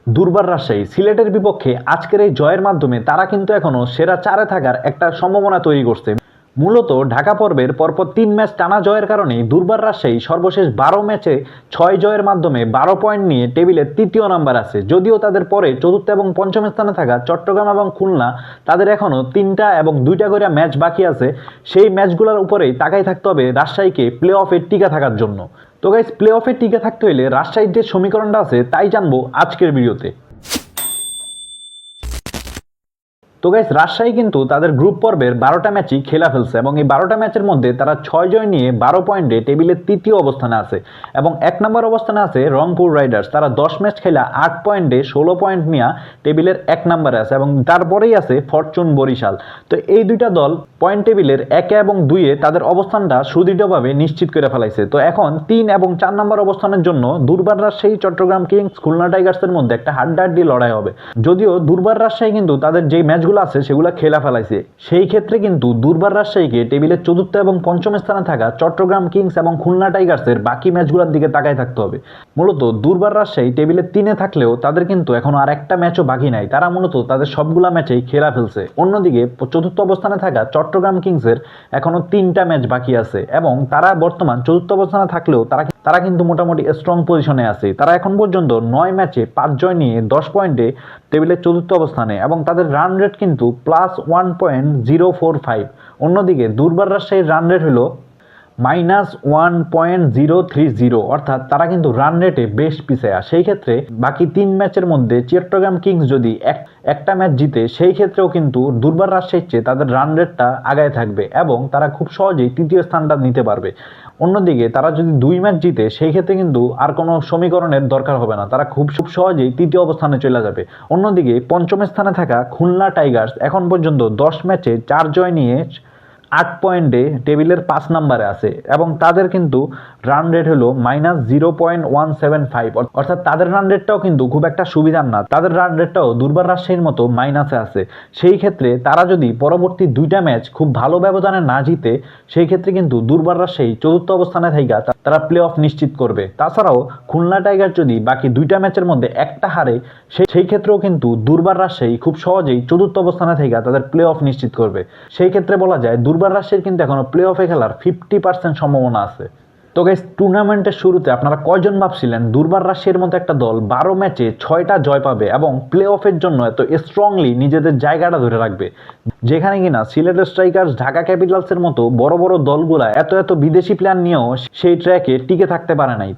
দুর্বার রাজশাহী সিলেটের বিপক্ষে আজকের এই জয়ের মাধ্যমে তারা কিন্তু এখনো সেরা 4-এ থাকার একটা সম্ভাবনা তৈরি করছে। মূলত ঢাকা পর্বের পরপর 3 ম্যাচ টানা জয়ের কারণেই দুর্বার রাজশাহী সর্বশেষ 12 ম্যাচে 6 জয়ের মাধ্যমে 12 পয়েন্ট নিয়ে টেবিলের তৃতীয় নাম্বার আছে। যদিও তাদের পরে চতুর্থ এবং পঞ্চম স্থানে থাকা চট্টগ্রাম এবং খুলনা তাদের এখনো 3টা এবং 2টা করে ম্যাচ বাকি আছে। সেই ম্যাচগুলোর উপরেই তাকাই থাকতে হবে রাজশাহীকে প্লে অফে টিকে থাকার জন্য। তো গাইস, প্লে অফে টিকে থাকতে হলে রাজশাহীর যে সমীকরণটা আছে তাই জানবো আজকের ভিডিওতে। তো গাইস, রাজশাহী কিন্তু তাদের গ্রুপ পর্বের 12টা ম্যাচই খেলা ফেলছে এবং এই 12টা ম্যাচের মধ্যে তারা 6 জয় নিয়ে 12 পয়েন্টে টেবিলের তৃতীয় অবস্থানে আছে এবং 1 নম্বর অবস্থানে আছে রংপুর রাইডার্স। তারা 10 ম্যাচ খেলা 8 পয়েন্টে 16 পয়েন্ট নিয়ে টেবিলের 1 নম্বরে আছে এবং তারপরেই আছে ফরচুন বরিশাল। তো এই দুইটা দল পয়েন্ট টেবিলের 1 এবং 2-এ তাদের অবস্থানটা সুদৃঢ়ভাবে নিশ্চিত করে ফেলাইছে। তো এখন 3 এবং 4 নম্বর অবস্থানের জন্য দুর্বার রাজশাহী, চট্টগ্রাম কিংস, খুলনা টাইগার্সের মধ্যে একটা হাড্ডাহাড্ডি লড়াই হবে। যদিও দুর্বার রাজশাহী কিন্তু তাদের যেই ম্যাচগুলো আছে সেগুলো খেলা ফেলাইছে, সেই ক্ষেত্রে কিন্তু দুর্বার রাজশাহীকে টেবিলের চতুর্থ এবং পঞ্চম স্থানে থাকা চট্টগ্রাম কিংস এবং খুলনা টাইগার্সের বাকি ম্যাচগুলোর দিকে তাকায় থাকতে হবে। মূলত দুর্বার রাজশাহী টেবিলের 3-এ থাকলেও তাদের কিন্তু এখনো আর একটা ম্যাচও বাকি নাই। তারা মূলত তাদের সবগুলা ম্যাচেই খেলা ফেলছে। অন্যদিকে চতুর্থ অবস্থানে থাকা চট্টগ্রাম কিংসের এখনো 3টা ম্যাচ বাকি আছে এবং তারা বর্তমান চতুর্থ অবস্থানে থাকলেও তারা কিন্তু মোটামুটি স্ট্রং পজিশনে আছে। তারা এখন পর্যন্ত 9 ম্যাচে 5 জয় নিয়ে 10 পয়েন্টে টেবিলের চতুর্থ অবস্থানে এবং তাদের রান রেট কিন্তু +1.045। অন্যদিকে দুর্বার রাজশাহীর রান রেট হলো -1.030, অর্থাৎ তারা কিন্তু রান রেটে বেশ পিছায়া। সেই ক্ষেত্রে বাকি 3 ম্যাচের মধ্যে চট্টগ্রাম কিংস যদি একটা ম্যাচ জিতে, সেই ক্ষেত্রেও কিন্তু দুর্বার রাজশাহীর চেয়ে তাদের রান রেটটা আগায় থাকবে এবং তারা খুব সহজেই তৃতীয় স্থানটা নিতে পারবে। অন্যদিকে তারা যদি 2 ম্যাচ জিতে, সেই ক্ষেত্রে কিন্তু আর কোনো সমীকরণের দরকার হবে না, তারা খুব সহজেই তৃতীয় অবস্থানে চলে যাবে। অন্যদিকে পঞ্চম স্থানে থাকা খুলনা টাইগার্স এখন পর্যন্ত 10 ম্যাচে 4 জয় নিয়ে 8 পয়েন্টে টেবিলের 5 নম্বরে আছে এবং তাদের কিন্তু রান রেট হলো -0.175, অর্থাৎ তাদের রান রেটটাও কিন্তু খুব একটা সুবিধার না। তাদের রান রেটটাও দুর্বার রাজশাহীর মতো মাইনাসে আছে। সেই ক্ষেত্রে তারা যদি পরবর্তী 2টা ম্যাচ খুব ভালো ব্যবধানে না জিতে, সেই ক্ষেত্রে কিন্তু দুর্বার রাজশাহী চতুর্থ অবস্থানে থাইকা তারা প্লে অফ নিশ্চিত করবে। তাছাড়াও খুলনা টাইগার যদি বাকি 2টা ম্যাচের মধ্যে একটা হারে, সেই ক্ষেত্রেও কিন্তু দুর্বার রাজশাহী খুব সহজেই চতুর্থ অবস্থানে থাইকা তাদের প্লে অফ নিশ্চিত করবে। সেই ক্ষেত্রে বলা যায় দুর্বার রাজশাহীর কিন্তু এখনো প্লে অফে খেলার 50% সম্ভাবনা আছে। তো গাইস, টুর্নামেন্টের শুরুতে আপনারা কয়জন ভাবছিলেন দুর্বার রাজশাহীর মতো একটা দল 12 ম্যাচে 6টা জয় পাবে এবং প্লে অফের জন্য এত স্ট্রংলি নিজেদের জায়গাটা ধরে রাখবে, যেখানে কিনা সিলেট স্ট্রাইকার্স, ঢাকা ক্যাপিটালসের মতো বড় বড় দলগুলা এত বিদেশি প্লেয়ার নিয়েও সেই ট্র্যাকে টিকে থাকতে পারে নাই।